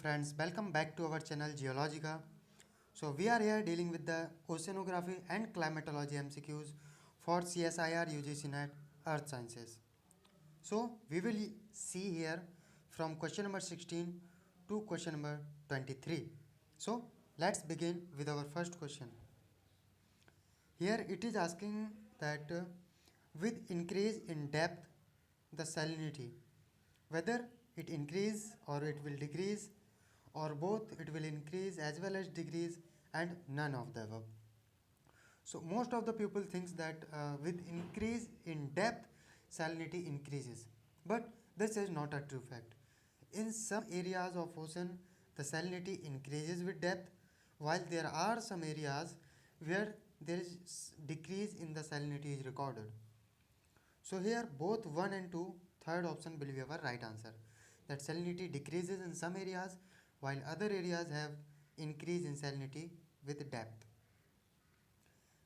friends, welcome back to our channel Geologica. So we are here dealing with the oceanography and climatology MCQs for CSIR UGC NET Earth Sciences. So we will see here from question number 16 to question number 23. So let's begin with our first question. Here it is asking that with increase in depth the salinity, whether it increase or it will decrease, or both it will increase as well as decrease, and none of the above. So most of the people thinks that with increase in depth salinity increases, but this is not a true fact. In some areas of ocean the salinity increases with depth, while there are some areas where there is decrease in the salinity is recorded. So here both 1 and 2, third option will be our right answer. That salinity decreases in some areas while other areas have increase in salinity with depth.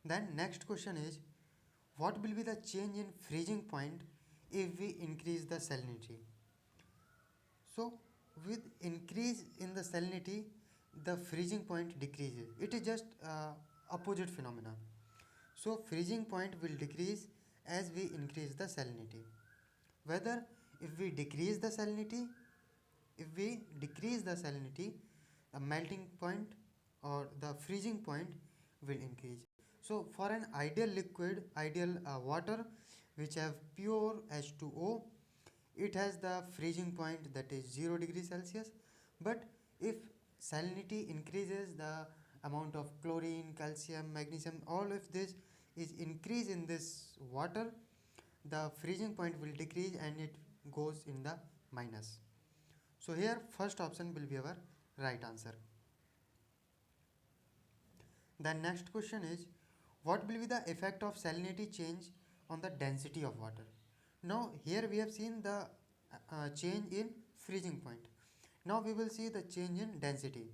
Then next question is, what will be the change in freezing point if we increase the salinity? So with increase in the salinity the freezing point decreases. It is just opposite phenomena. So freezing point will decrease as we increase the salinity. Whether if we decrease the salinity, if we decrease the salinity, the melting point or the freezing point will increase. So for an ideal liquid, ideal water which have pure H2O, it has the freezing point that is 0 degree Celsius. But if salinity increases, the amount of chlorine, calcium, magnesium, all of this is increase in this water, the freezing point will decrease and it goes in the minus. So here first option will be our right answer. The next question is, what will be the effect of salinity change on the density of water? Now here we have seen the change in freezing point. Now we will see the change in density.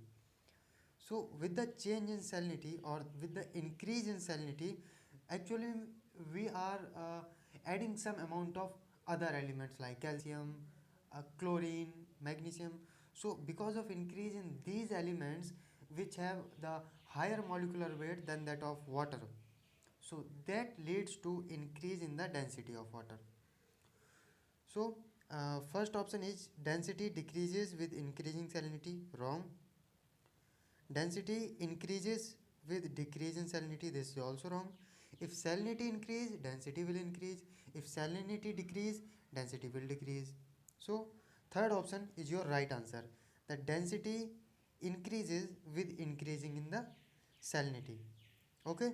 So with the change in salinity or with the increase in salinity, actually we are adding some amount of other elements like calcium, chlorine, magnesium. So because of increase in these elements which have the higher molecular weight than that of water, so that leads to increase in the density of water. So first option is density decreases with increasing salinity. Wrong. Density increases with decrease in salinity. This is also wrong. If salinity increase, density will increase. If salinity decrease, density will decrease. So third option is your right answer. The density increases with increasing in the salinity. Okay.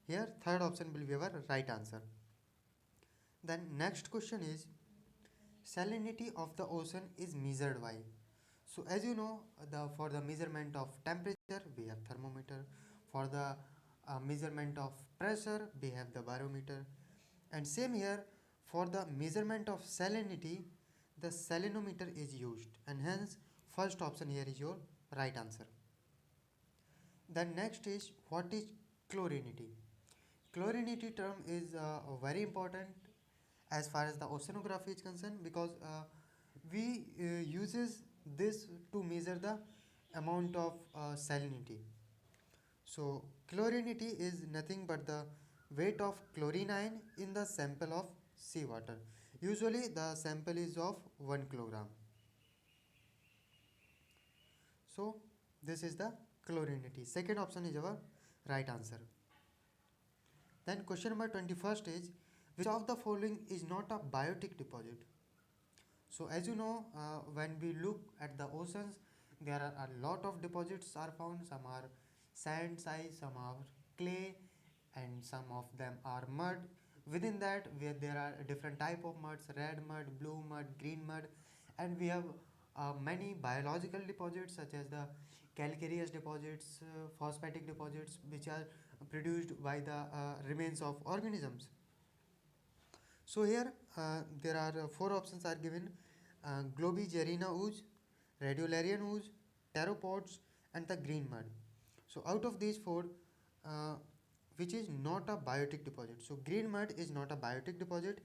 Here third option will be our right answer. Then next question is, salinity of the ocean is measured by. So as you know, for the measurement of temperature we have thermometer. For the measurement of pressure we have the barometer. And same here, for the measurement of salinity the salinometer is used, and hence first option here is your right answer. Then next is, what is chlorinity? Chlorinity term is very important as far as the oceanography is concerned, because we uses this to measure the amount of salinity. So chlorinity is nothing but the weight of chlorine ion in the sample of seawater. Usually the sample is of 1 kilogram. So this is the chlorinity. Second option is our right answer. Then question number 21st is, which of the following is not a biotic deposit? So as you know, when we look at the oceans, there are a lot of deposits are found. Some are sand size, some are clay, and some of them are mud. Within that, where there are different type of muds: red mud, blue mud, green mud, and we have many biological deposits such as the calcareous deposits, phosphatic deposits, which are produced by the remains of organisms. So here there are four options are given: Globigerina ooze, Radiolarian ooze, pteropods, and the green mud. So out of these four, uh, which is not a biotic deposit? So green mud is not a biotic deposit.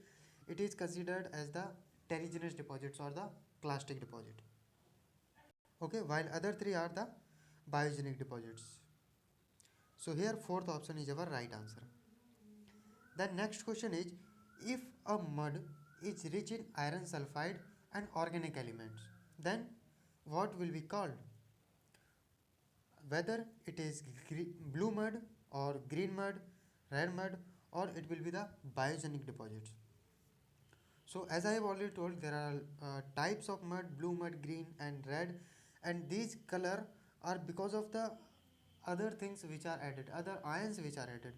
It is considered as the terrigenous deposits or the clastic deposit. Okay, while other three are the biogenic deposits. So here fourth option is our right answer. The next question is, if a mud is rich in iron sulfide and organic elements, then what will be called? Whether it is blue mud or green mud, red mud, or it will be the biogenic deposits. So as I have already told, there are types of mud: blue mud, green and red, and these color are because of the other things which are added, other ions which are added.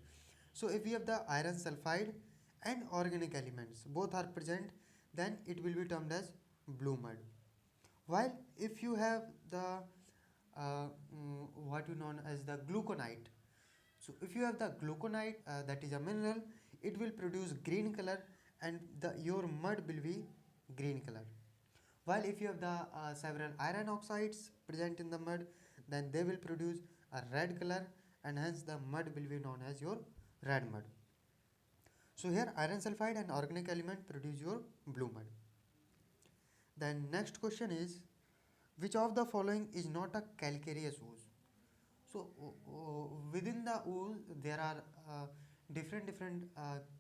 So if we have the iron sulfide and organic elements both are present, then it will be termed as blue mud. While if you have the what you known as the gluconite, so if you have the gluconite, that is a mineral, it will produce green color, and your mud will be green color. While if you have the several iron oxides present in the mud, then they will produce a red color, and hence the mud will be known as your red mud. So here iron sulfide and organic element produce your blue mud. Then next question is, which of the following is not a calcareous ooze? So within the ooze there are different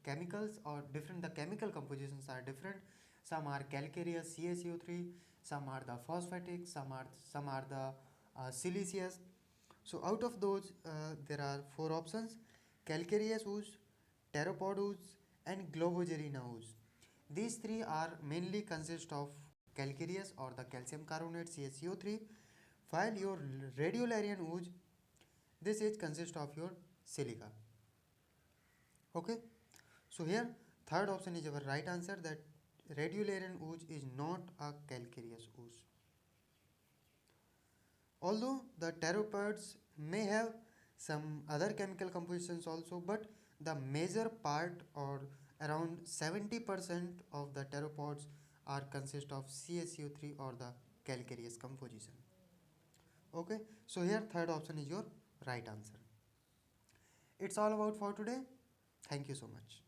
chemicals, or different the chemical compositions are different. Some are calcareous CaCO3, some are the phosphatic, some are the siliceous. So out of those there are four options: calcareous ooze, pteropod ooze, and globogerina ooze. These three are mainly consist of calcareous or the calcium carbonate CaCO3, while your radiolarian ooze, this is consist of your silica. Okay, so here third option is our right answer, that radiolarian ooze is not a calcareous ooze. Although the pteropods may have some other chemical compositions also, but the major part, or around 70% of the pteropods are consist of CaCO3 or the calcareous composition. Okay, so here third option is your right answer. It's all about for today. Thank you so much.